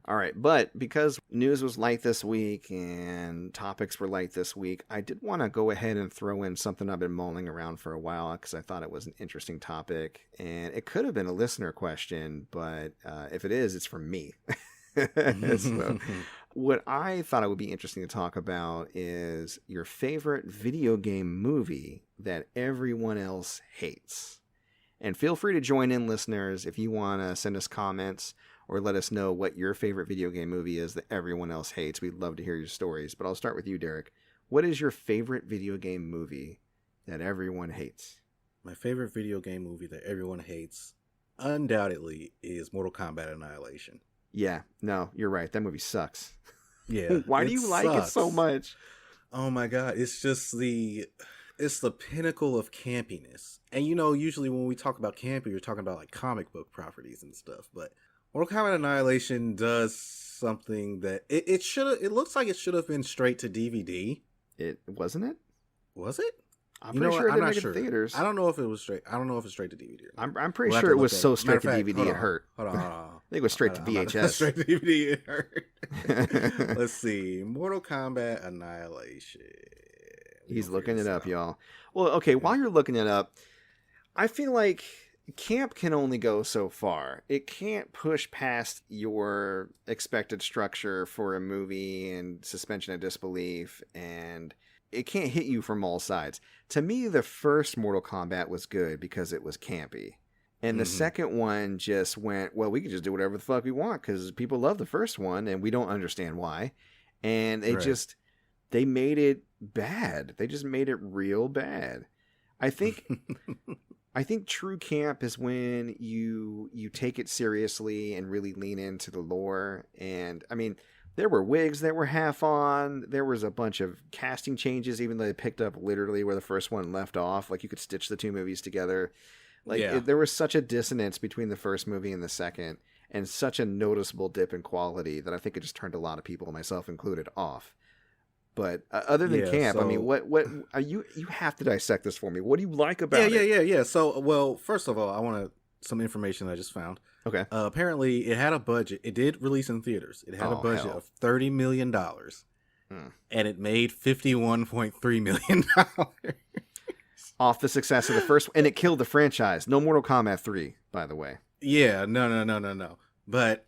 All right, but because news was light this week and topics were light this week, I did want to go ahead and throw in something I've been mulling around for a while because I thought it was an interesting topic. And it could have been a listener question, but if it is, it's from me. So, what I thought it would be interesting to talk about is your favorite video game movie that everyone else hates. And feel free to join in, listeners, if you want to send us comments or let us know what your favorite video game movie is that everyone else hates. We'd love to hear your stories. But I'll start with you, Derek. What is your favorite video game movie that everyone hates? My favorite video game movie that everyone hates, undoubtedly, is Mortal Kombat Annihilation. Yeah, no, you're right. That movie sucks. Yeah. Why do you like it so much? Oh my God. It's just it's the pinnacle of campiness. And usually when we talk about campy, we're talking about like comic book properties and stuff. But Mortal Kombat Annihilation does something that it looks like it should have been straight to DVD. It wasn't it? Was it? I'm pretty sure it didn't make it sure. in theaters. I don't know if it was straight. I don't know if it's straight to DVD. I'm pretty sure it was so straight to DVD it hurt. Hold on. I think it was straight to VHS. Straight to DVD it hurt. Let's see. Mortal Kombat Annihilation. He's looking it up, y'all. Well, okay, while you're looking it up, I feel like camp can only go so far. It can't push past your expected structure for a movie and suspension of disbelief, and it can't hit you from all sides. To me, the first Mortal Kombat was good because it was campy. And the second one just went, well, we can just do whatever the fuck we want because people love the first one and we don't understand why. And they made it bad. They just made it real bad. I think true camp is when you take it seriously and really lean into the lore. And I mean, there were wigs that were half on. There was a bunch of casting changes, even though they picked up literally where the first one left off. Like you could stitch the two movies together. There was such a dissonance between the first movie and the second, and such a noticeable dip in quality that I think it just turned a lot of people, myself included, off. But other than camp, I mean, what are you have to dissect this for me. What do you like about it? Yeah. So, well, first of all, I want some information I just found. Okay. Apparently, it had a budget. It did release in theaters. It had a budget of $30 million, and it made $51.3 million. Off the success of the first, and it killed the franchise. No Mortal Kombat 3, by the way. Yeah, no. But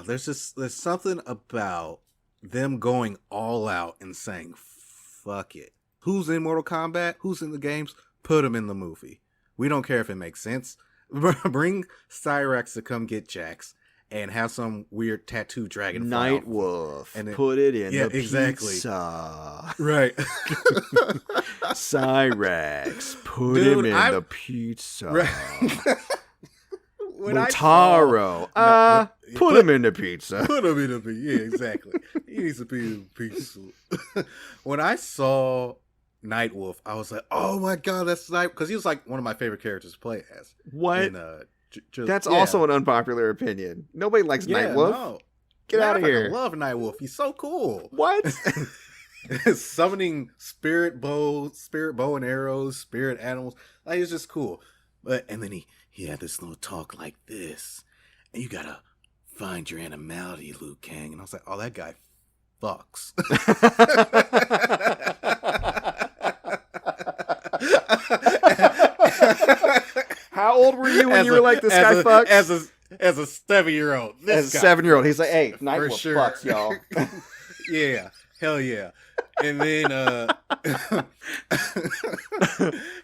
there's something about them going all out and saying, fuck it. Who's in Mortal Kombat? Who's in the games? Put them in the movie. We don't care if it makes sense. Bring Cyrax to come get Jax and have some weird tattoo dragon. Nightwolf. And put it in the pizza. Right. Cyrax. Put him in the pizza. Right. Motaro. Put him in the pizza. Put him in the pizza. Yeah, exactly. He needs to be in the pizza. When I saw Nightwolf, I was like, oh my God, that's Night, because he was like one of my favorite characters to play as. What? That's also an unpopular opinion. Nobody likes Nightwolf. No. Get out of here. I love Nightwolf. He's so cool. What? Summoning spirit bow and arrows, spirit animals. Like, it's just cool. And then he had this little talk like this. And you gotta find your animality, Liu Kang. And I was like, oh, that guy fucks. How old were you when you were like, this guy fucks? As a 7-year-old. As a 7-year-old. He's like, hey, Nightwolf fucks, y'all. Yeah. Hell yeah. And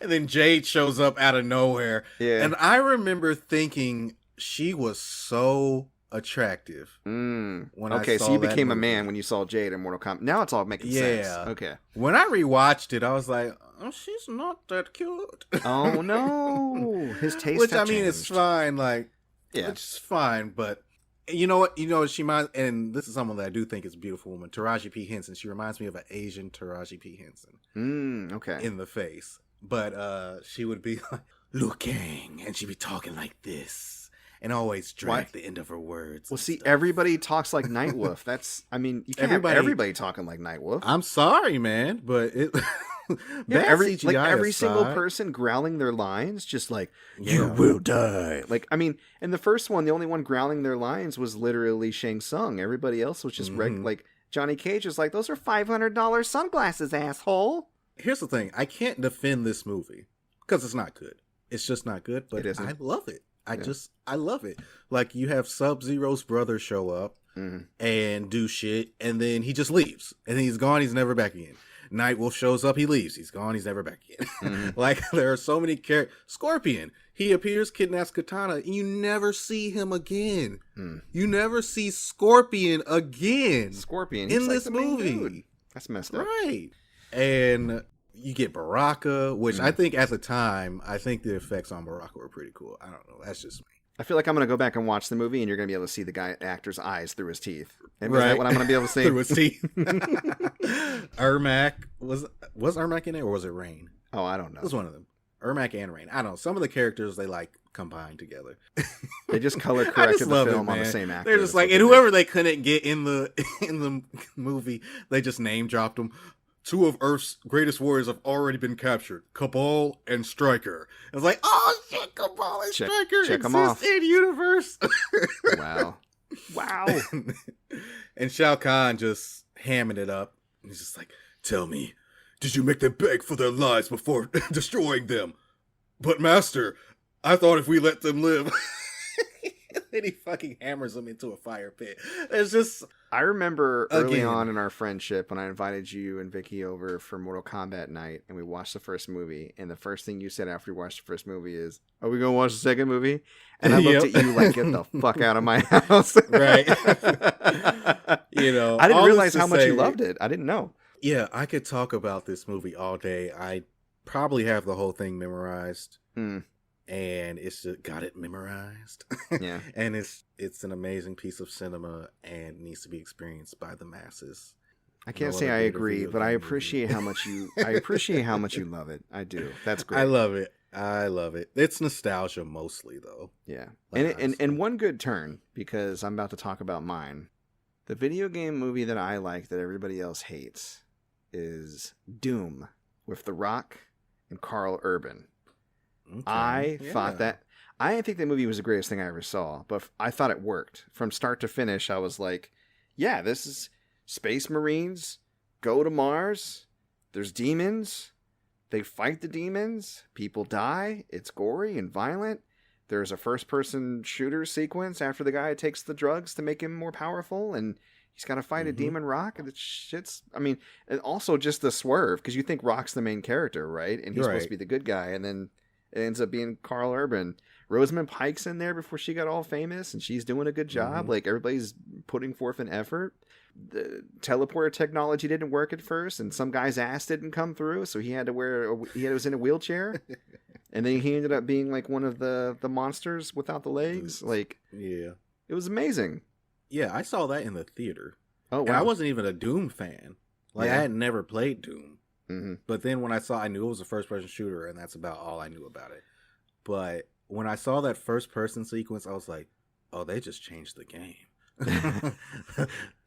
then Jade shows up out of nowhere. Yeah. And I remember thinking she was so attractive. So you became a man when you saw Jade in Mortal Kombat. Now it's all making sense. Okay. When I rewatched it, I was like, oh, she's not that cute. Oh no. His taste Which, have I mean, changed. it's fine. Like, it's fine, but you know what? She might, and this is someone that I do think is a beautiful woman, Taraji P. Henson. She reminds me of an Asian Taraji P. Henson. Okay. In the face. But she would be like, Liu Kang, and she'd be talking like this. And always drag the end of her words. Well, see, everybody talks like Nightwolf. You can't have everybody talking like Nightwolf. I'm sorry, man, but Yeah, Bad CGI every single aside, person growling their lines, just like you yeah. will die. Like, I mean, in the first one, the only one growling their lines was literally Shang Tsung. Everybody else was just Hmm. like Johnny Cage was like, "Those are $500 sunglasses, asshole." Here's the thing: I can't defend this movie because it's not good. It's just not good. It But isn't. I love it. Yeah. I love it. Like you have Sub-Zero's brother show up and do shit, and then he just leaves, and then he's gone. He's never back again. Nightwolf shows up, he leaves. He's gone. He's never back again. Like there are so many characters. Scorpion, he appears, kidnaps Katana, and you never see him again. You never see Scorpion again. Scorpion in he's this like the main movie. dude. That's messed up. Right. And you get Baraka, which I think at the time, I think the effects on Baraka were pretty cool. I don't know. That's just me. I feel like I'm going to go back and watch the movie, and you're going to be able to see the actor's eyes through his teeth. And is that what I'm going to be able to see? Through his teeth. Ermac. Was Ermac in it, or was it Rain? Oh, I don't know. It was one of them. Ermac and Rain. I don't know. Some of the characters, they like combined together. They just color corrected the film on the same actor. They're just like, and whoever they couldn't get in the movie, they just name dropped them. 2 of Earth's greatest warriors have already been captured: Cabal and Stryker. It's like, oh shit, Cabal and Stryker check 'em exist off. in universe. Wow. And Shao Kahn just hamming it up. He's just like, tell me, did you make them beg for their lives before destroying them? But master, I thought if we let them live. Then he fucking hammers them into a fire pit. It's just... I remember early Again. on in our friendship when I invited you and Vicky over for Mortal Kombat night, and we watched the first movie, and the first thing you said after we watched the first movie is, "Are we going to watch the second movie?" And I looked at you like, "Get the fuck out of my house." Right. You know, I didn't all realize this how to much you say- loved it. I didn't know. Yeah, I could talk about this movie all day. I probably have the whole thing memorized. And it's just got it memorized. Yeah. And it's an amazing piece of cinema and needs to be experienced by the masses. I can't No say other I greater agree, video but I game appreciate movie. how much you love it. I do. That's great. I love it. It's nostalgia mostly, though. Yeah. Like And one good turn, because I'm about to talk about mine. The video game movie that I like that everybody else hates is Doom with The Rock and Carl Urban. Okay. I thought that I didn't think the movie was the greatest thing I ever saw, but I thought it worked. From start to finish, I was like, yeah, this is Space Marines go to Mars. There's demons. They fight the demons. People die. It's gory and violent. There's a first-person shooter sequence after the guy takes the drugs to make him more powerful, and he's got to fight a demon Rock. And and also just the swerve, because you think Rock's the main character, right? And he's supposed to be the good guy, and then it ends up being Carl Urban. Rosamund Pike's in there before she got all famous, and she's doing a good job. Like, everybody's putting forth an effort. The teleporter technology didn't work at first, and some guy's ass didn't come through, so he was in a wheelchair. And then he ended up being like one of the monsters without the legs. Like, yeah, it was amazing. Yeah, I saw that in the theater. Oh, wow. And I wasn't even a Doom fan. Like, Yeah. I had never played Doom. Mm-hmm. But then when I knew it was a first-person shooter, and that's about all I knew about it. But when I saw that first-person sequence, I was like, oh, they just changed the game.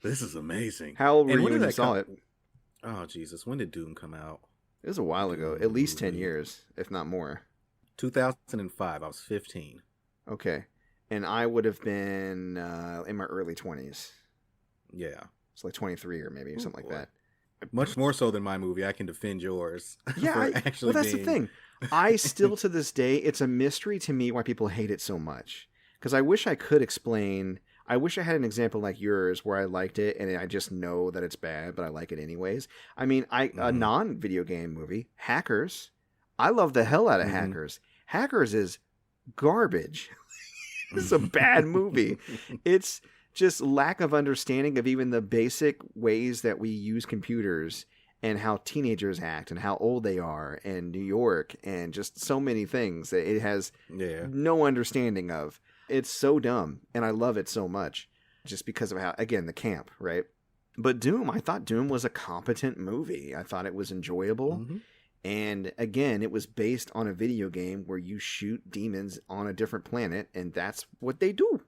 This is amazing. How old were And you when when did you that saw come- it? Oh, Jesus. When did Doom come out? It was a while ago. At least 10 years, if not more. 2005. I was 15. Okay. And I would have been in my early 20s. Yeah. It's like 23 or maybe something like boy. that. Much more so than my movie. I can defend yours. Yeah, for well, that's the thing. I still, to this day, it's a mystery to me why people hate it so much. Because I wish I could explain. I wish I had an example like yours where I liked it and I just know that it's bad, but I like it anyways. I mean, a non-video game movie, Hackers. I love the hell out of Hackers. Hackers is garbage. It's a bad movie. It's just lack of understanding of even the basic ways that we use computers and how teenagers act and how old they are and New York and just so many things that it has no understanding of. It's so dumb, and I love it so much just because of how, again, the camp, right? But Doom, I thought Doom was a competent movie. I thought it was enjoyable. And again, it was based on a video game where you shoot demons on a different planet, and that's what they do.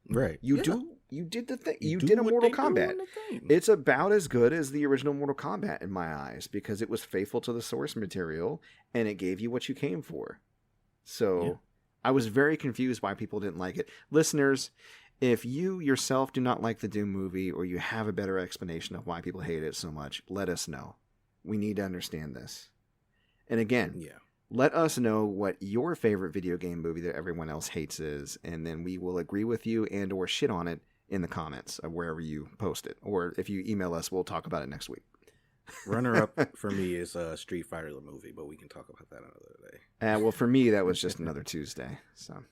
Right. You do You did the thing. You You do did a what Mortal they do Kombat. in the game. It's about as good as the original Mortal Kombat in my eyes because it was faithful to the source material and it gave you what you came for. So Yeah. I was very confused why people didn't like it. Listeners, if you yourself do not like the Doom movie or you have a better explanation of why people hate it so much, let us know. We need to understand this. And again, Yeah. let us know what your favorite video game movie that everyone else hates is, and then we will agree with you and or shit on it in the comments of wherever you post it. Or if you email us, we'll talk about it next week. Runner up for me is Street Fighter the movie, but we can talk about that another day. Well, for me, that was just another Tuesday. So.